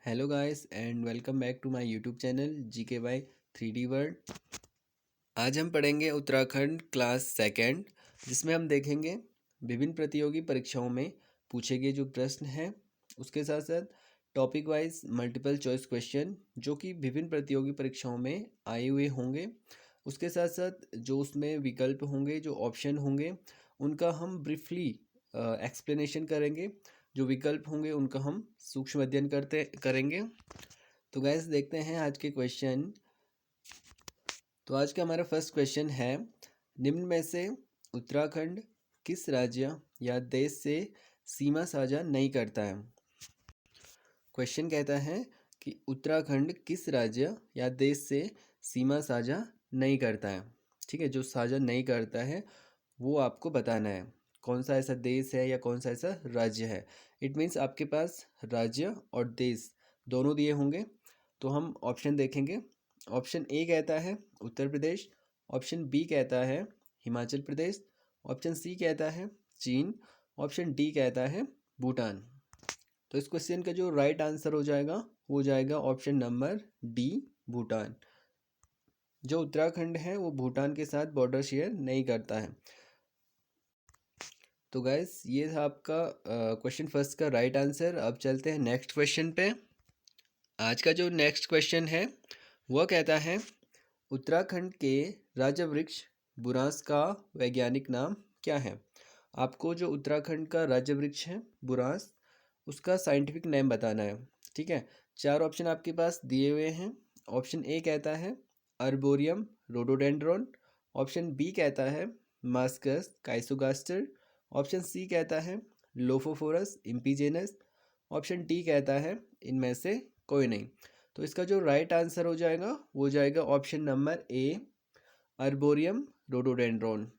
Hello guys and welcome back to my YouTube channel GK by 3D world. आज हम पढ़ेंगे Uttarakhand class second, जिसमें हम देखेंगे विभिन्न प्रतियोगी परीक्षाओं में पूछे गए जो प्रश्न हैं, उसके साथ साथ topic wise multiple choice question जो कि विभिन्न प्रतियोगी परीक्षाओं में आए हुए होंगे। उसके साथ साथ जो उसमें विकल्प होंगे, जो ऑप्शन होंगे, उनका हम ब्रीफली एक्सप्लेनेशन करेंगे। जो विकल्प होंगे उनका हम सूक्ष्म अध्ययन करेंगे। तो गैस देखते हैं आज के क्वेश्चन। तो आज का हमारा फर्स्ट क्वेश्चन है, निम्न में से उत्तराखंड किस राज्य या देश से सीमा साझा नहीं करता है। क्वेश्चन कहता है कि उत्तराखंड किस राज्य या देश से सीमा साझा नहीं करता है। ठीक है, जो साझा नहीं करता है वो आपको बताना है, कौन सा ऐसा देश है या कौन सा ऐसा राज्य है। इट मीन्स आपके पास राज्य और देश दोनों दिए होंगे। तो हम ऑप्शन देखेंगे। ऑप्शन ए कहता है उत्तर प्रदेश, ऑप्शन बी कहता है हिमाचल प्रदेश, ऑप्शन सी कहता है चीन, ऑप्शन डी कहता है भूटान। तो इस क्वेश्चन का जो राइट आंसर हो जाएगा वो हो जाएगा ऑप्शन नंबर डी, भूटान। जो उत्तराखंड है वो भूटान के साथ बॉर्डर शेयर नहीं करता है। तो गैस ये था आपका क्वेश्चन फर्स्ट का राइट आंसर। अब चलते हैं नेक्स्ट क्वेश्चन पे। आज का जो नेक्स्ट क्वेश्चन है वह कहता है, उत्तराखंड के राज्य वृक्ष बुरांस का वैज्ञानिक नाम क्या है। आपको जो उत्तराखंड का राज्य वृक्ष है बुरांस, उसका साइंटिफिक नेम बताना है। ठीक है, चार ऑप्शन आपके पास दिए हुए हैं। ऑप्शन ए कहता है अर्बोरियम रोडोडेंड्रॉन, ऑप्शन बी कहता है मास्कस काइसोगास्टर, ऑप्शन सी कहता है लोफोफोरस इम्पीजेनस, ऑप्शन डी कहता है इनमें से कोई नहीं। तो इसका जो राइट आंसर हो जाएगा वो हो जाएगा option number A, arboreum rhododendron.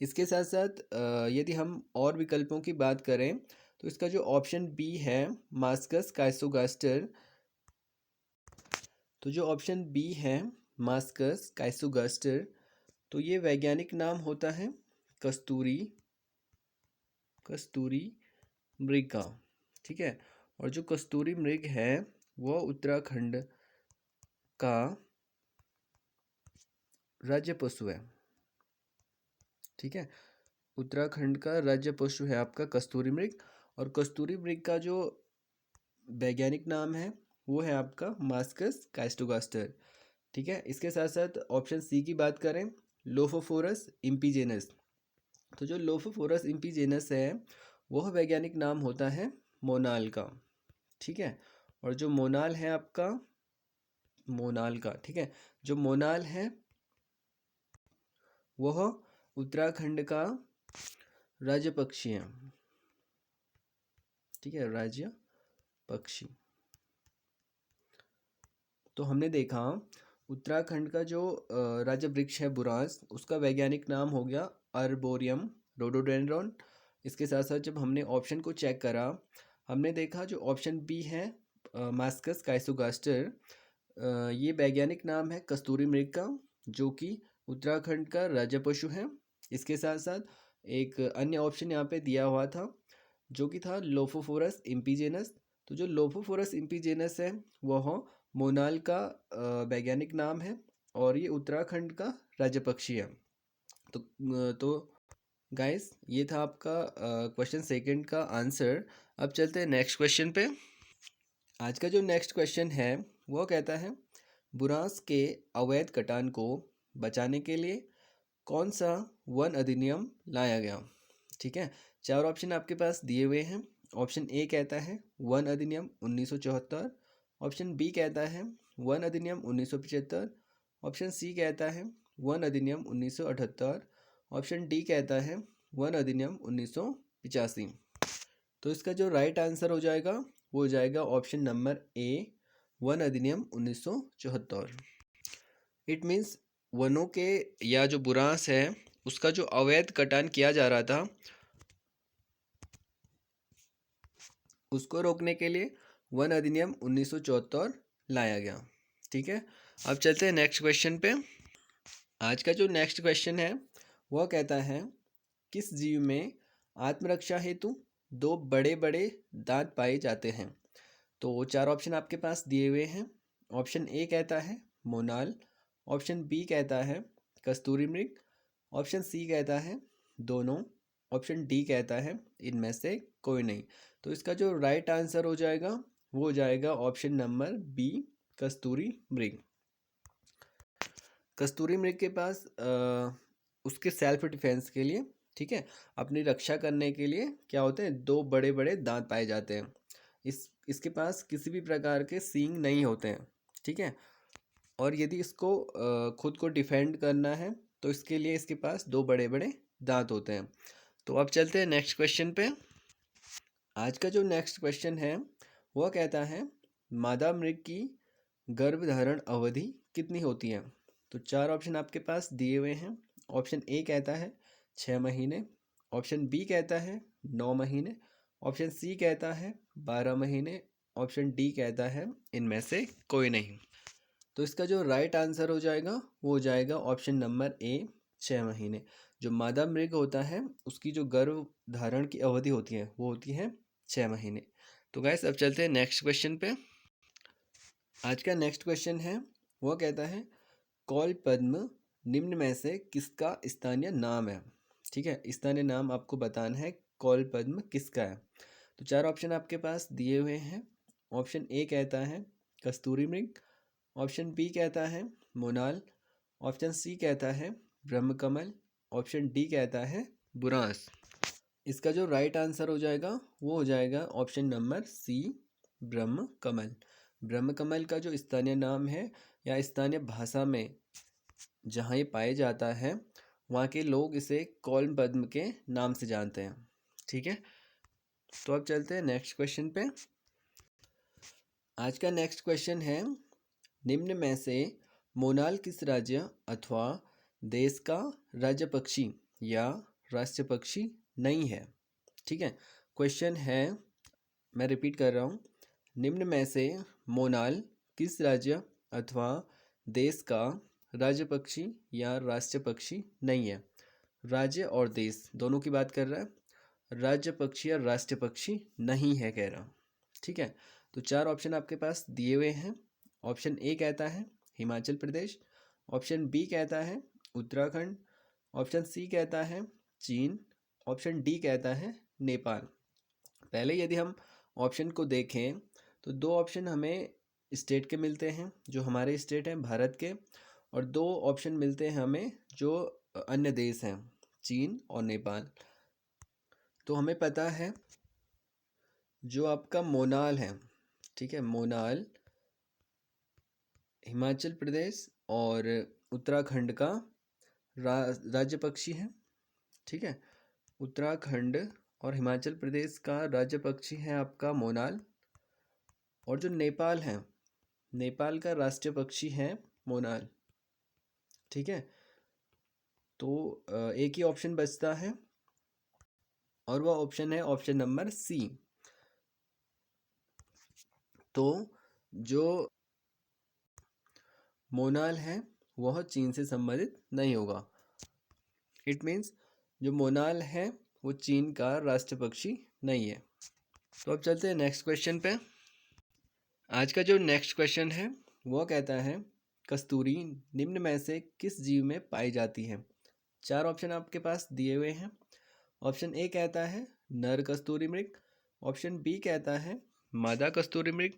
इसके साथ साथ यदि हम और विकल्पों की बात करें तो इसका जो ऑप्शन बी है मास्कस काइसोगास्टर, तो जो ऑप्शन बी है मास्कस काइसोगास्टर, तो ये वैज्ञानिक नाम होता है कस्तूरी मृग का। ठीक है, और जो कस्तूरी मृग है वह उत्तराखंड का राज्य पशु है। ठीक है, उत्तराखंड का राज्य पशु है आपका कस्तूरी मृग, और कस्तूरी मृग का जो वैज्ञानिक नाम है वो है आपका मास्कस काइस्टोगास्टर। ठीक है, इसके साथ साथ ऑप्शन सी की बात करें लोफोफोरस इम्पीजेनस, तो जो लोफोफोरस इम्पीजेनस है वह वैज्ञानिक नाम होता है मोनाल का। ठीक है, और जो मोनाल है आपका मोनाल का, ठीक है, जो मोनाल है वह उत्तराखंड का राज्य पक्षी है। ठीक है, राज्य पक्षी। तो हमने देखा उत्तराखंड का जो राज्य वृक्ष है बुरांस, उसका वैज्ञानिक नाम हो गया अर्बोरियम रोडोडेंड्रॉन। इसके साथ साथ जब हमने ऑप्शन को चेक करा, हमने देखा जो ऑप्शन बी है मास्कस काइसोगास्टर, ये वैज्ञानिक नाम है कस्तूरी मृग का, जो कि उत्तराखंड का राज्य पशु है। इसके साथ साथ एक अन्य ऑप्शन यहाँ पे दिया हुआ था जो कि था लोफोफोरस इम्पीजेनस। तो जो लोफोफोरस इम्पीजेनस है वह मोनाल का वैज्ञानिक नाम है, और ये उत्तराखंड का राज्य पक्षी है। तो गाइस ये था आपका क्वेश्चन सेकंड का आंसर। अब चलते हैं नेक्स्ट क्वेश्चन पे। आज का जो नेक्स्ट क्वेश्चन है वो कहता है, बुरांस के अवैध कटान को बचाने के लिए कौन सा वन अधिनियम लाया गया। ठीक है, चार ऑप्शन आपके पास दिए हुए हैं। ऑप्शन ए कहता है वन अधिनियम 1974, ऑप्शन बी कहता है वन अधिनियम 1975, ऑप्शन सी कहता है वन अधिनियम 1978, ऑप्शन डी कहता है वन अधिनियम 1985। तो इसका जो राइट आंसर हो जाएगा वो हो जाएगा ऑप्शन नंबर ए, वन अधिनियम 1974। इट मीन्स वनों के या जो बुरांस है उसका जो अवैध कटान किया जा रहा था उसको रोकने के लिए वन अधिनियम 1974 लाया गया। ठीक है, अब चलते हैं नेक्स्ट क्वेश्चन पे। आज का जो नेक्स्ट क्वेश्चन है वह कहता है, किस जीव में आत्मरक्षा हेतु दो बड़े बड़े दांत पाए जाते हैं। तो चार ऑप्शन आपके पास दिए हुए हैं। ऑप्शन ए कहता है मोनाल, ऑप्शन बी कहता है कस्तूरी मृग, ऑप्शन सी कहता है दोनों, ऑप्शन डी कहता है इनमें से कोई नहीं। तो इसका जो राइट आंसर हो जाएगा वो हो जाएगा ऑप्शन नंबर बी, कस्तूरी मृग। कस्तूरी मृग के पास उसके सेल्फ डिफेंस के लिए, ठीक है, अपनी रक्षा करने के लिए क्या होते हैं, दो बड़े बड़े दांत पाए जाते हैं। इसके पास किसी भी प्रकार के सींग नहीं होते हैं, ठीक है। और यदि इसको खुद को डिफेंड करना है तो इसके लिए इसके पास दो बड़े बड़े दांत होते हैं। तो अब चलते हैं नेक्स्ट क्वेश्चन पे। आज का जो नेक्स्ट क्वेश्चन है वह कहता है मादा मृग की गर्भधारण अवधि कितनी होती है। तो चार ऑप्शन आपके पास दिए हुए हैं। ऑप्शन ए कहता है 6 महीने, ऑप्शन बी कहता है 9 महीने, ऑप्शन सी कहता है 12 महीने, ऑप्शन डी कहता है इनमें से कोई नहीं। तो इसका जो राइट आंसर हो जाएगा वो हो जाएगा ऑप्शन नंबर ए, 6 महीने। जो मादा मृग होता है उसकी जो गर्भ धारण की अवधि होती है वो होती है 6 महीने। तो गाइस अब चलते हैं नेक्स्ट क्वेश्चन पे। आज का नेक्स्ट क्वेश्चन है वो कहता है कौल पद्म निम्न में से किसका स्थानीय नाम है। ठीक है, स्थानीय नाम आपको बताना है कौल पद्म किसका है। तो चार ऑप्शन आपके पास दिए हुए हैं। ऑप्शन ए कहता है कस्तूरी मृग, ऑप्शन बी कहता है मोनाल, ऑप्शन सी कहता है ब्रह्मकमल, ऑप्शन डी कहता है बुरांस। इसका जो राइट आंसर हो जाएगा वो हो जाएगा ऑप्शन नंबर सी, ब्रह्मकमल। ब्रह्मकमल का जो स्थानीय नाम है या स्थानीय भाषा में जहाँ ये पाया जाता है वहाँ के लोग इसे कौल पद्म के नाम से जानते हैं। ठीक है, तो अब चलते हैं नेक्स्ट क्वेश्चन पे। आज का नेक्स्ट क्वेश्चन है निम्न में से मोनाल किस राज्य अथवा देश का राज्य पक्षी या राष्ट्रीय पक्षी नहीं है। ठीक है, क्वेश्चन है, मैं रिपीट कर रहा हूँ, निम्न में से मोनाल किस राज्य अथवा देश का राज्य पक्षी या राष्ट्रीय पक्षी नहीं है। राज्य और देश दोनों की बात कर रहा है, राज्य पक्षी या राष्ट्रीय पक्षी नहीं है कह रहा। ठीक है, तो चार ऑप्शन आपके पास दिए हुए हैं। ऑप्शन ए कहता है हिमाचल प्रदेश, ऑप्शन बी कहता है उत्तराखंड, ऑप्शन सी कहता है चीन, ऑप्शन डी कहता है नेपाल। पहले यदि हम ऑप्शन को देखें तो दो ऑप्शन हमें स्टेट के मिलते हैं जो हमारे स्टेट हैं भारत के, और दो ऑप्शन मिलते हैं हमें जो अन्य देश हैं चीन और नेपाल। तो हमें पता है जो आपका मोनाल है, ठीक है, मोनाल हिमाचल प्रदेश और उत्तराखंड का राज्य पक्षी है। ठीक है, उत्तराखंड और हिमाचल प्रदेश का राज्य पक्षी है आपका मोनाल, और जो नेपाल है, नेपाल का राष्ट्रीय पक्षी है मोनाल। ठीक है, तो एक ही ऑप्शन बचता है और वह ऑप्शन है ऑप्शन नंबर सी। तो जो मोनाल है वह चीन से संबंधित नहीं होगा। इट मीन्स जो मोनाल है वो चीन का राष्ट्रीय पक्षी नहीं है। तो अब चलते हैं नेक्स्ट क्वेश्चन पे। आज का जो नेक्स्ट क्वेश्चन है वो कहता है कस्तूरी निम्न में से किस जीव में पाई जाती है। चार ऑप्शन आपके पास दिए हुए हैं। ऑप्शन ए कहता है नर कस्तूरी मृग, ऑप्शन बी कहता है मादा कस्तूरी मृग,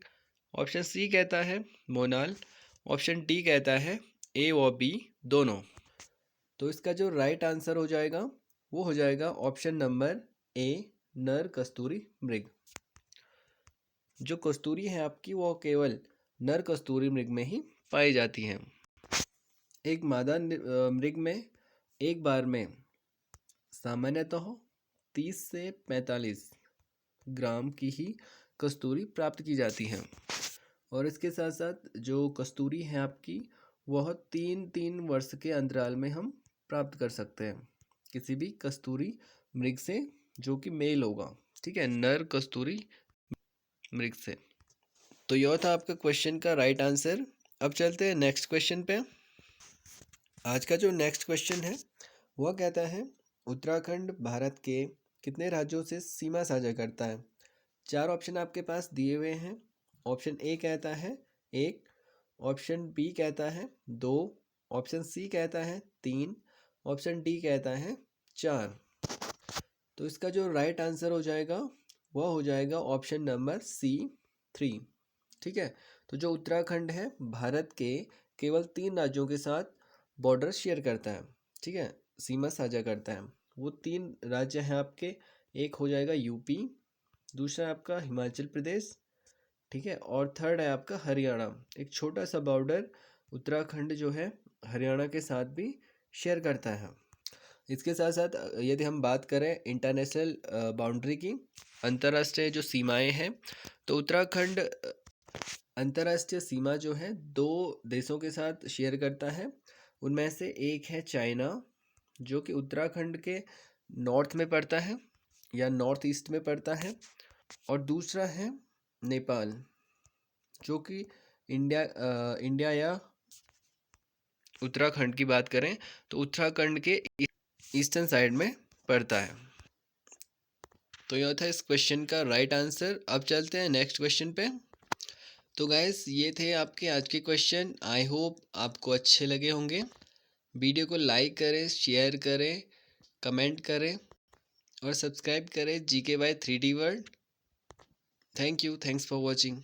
ऑप्शन सी कहता है मोनाल, ऑप्शन डी कहता है ए और बी दोनों। तो इसका जो राइट आंसर हो जाएगा वो हो जाएगा ऑप्शन नंबर ए, नर कस्तूरी मृग। जो कस्तूरी है आपकी वो केवल नर कस्तूरी मृग में ही पाई जाती है। एक मादा मृग में एक बार में सामान्यतः 30 से 45 ग्राम की ही कस्तूरी प्राप्त की जाती है, और इसके साथ साथ जो कस्तूरी है आपकी वह 3-3 वर्ष के अंतराल में हम प्राप्त कर सकते हैं किसी भी कस्तूरी मृग से जो कि मेल होगा। ठीक है, नर कस्तूरी मृग से। तो यह था आपका क्वेश्चन का राइट आंसर। अब चलते हैं नेक्स्ट क्वेश्चन पे। आज का जो नेक्स्ट क्वेश्चन है वह कहता है उत्तराखंड भारत के कितने राज्यों से सीमा साझा करता है। चार ऑप्शन आपके पास दिए हुए हैं। ऑप्शन ए कहता है 1, ऑप्शन बी कहता है 2, ऑप्शन सी कहता है 3, ऑप्शन डी कहता है 4। तो इसका जो राइट आंसर हो जाएगा वह हो जाएगा ऑप्शन नंबर सी 3। ठीक है, तो जो उत्तराखंड है भारत के केवल 3 राज्यों के साथ बॉर्डर शेयर करता है। ठीक है, सीमा साझा करता है। वो 3 राज्य हैं आपके, एक हो जाएगा यूपी, दूसरा आपका हिमाचल प्रदेश, ठीक है, और थर्ड है आपका हरियाणा। एक छोटा सा बॉर्डर उत्तराखंड जो है हरियाणा के साथ भी शेयर करता है। इसके साथ साथ यदि हम बात करें इंटरनेशनल बाउंड्री की, अंतर्राष्ट्रीय जो सीमाएं हैं, तो उत्तराखंड अंतर्राष्ट्रीय सीमा जो है 2 देशों के साथ शेयर करता है। उनमें से एक है चाइना, जो कि उत्तराखंड के नॉर्थ में पड़ता है या नॉर्थ ईस्ट में पड़ता है, और दूसरा है नेपाल, जो कि इंडिया या उत्तराखंड की बात करें तो उत्तराखंड के ईस्टर्न साइड में पड़ता है। तो यह था इस क्वेश्चन का राइट आंसर। अब चलते हैं नेक्स्ट क्वेश्चन पे। तो गाइस ये थे आपके आज के क्वेश्चन। आई होप आपको अच्छे लगे होंगे। वीडियो को लाइक करें, शेयर करें, कमेंट करें और सब्सक्राइब करें GK by 3D world. Thank you, thanks for watching.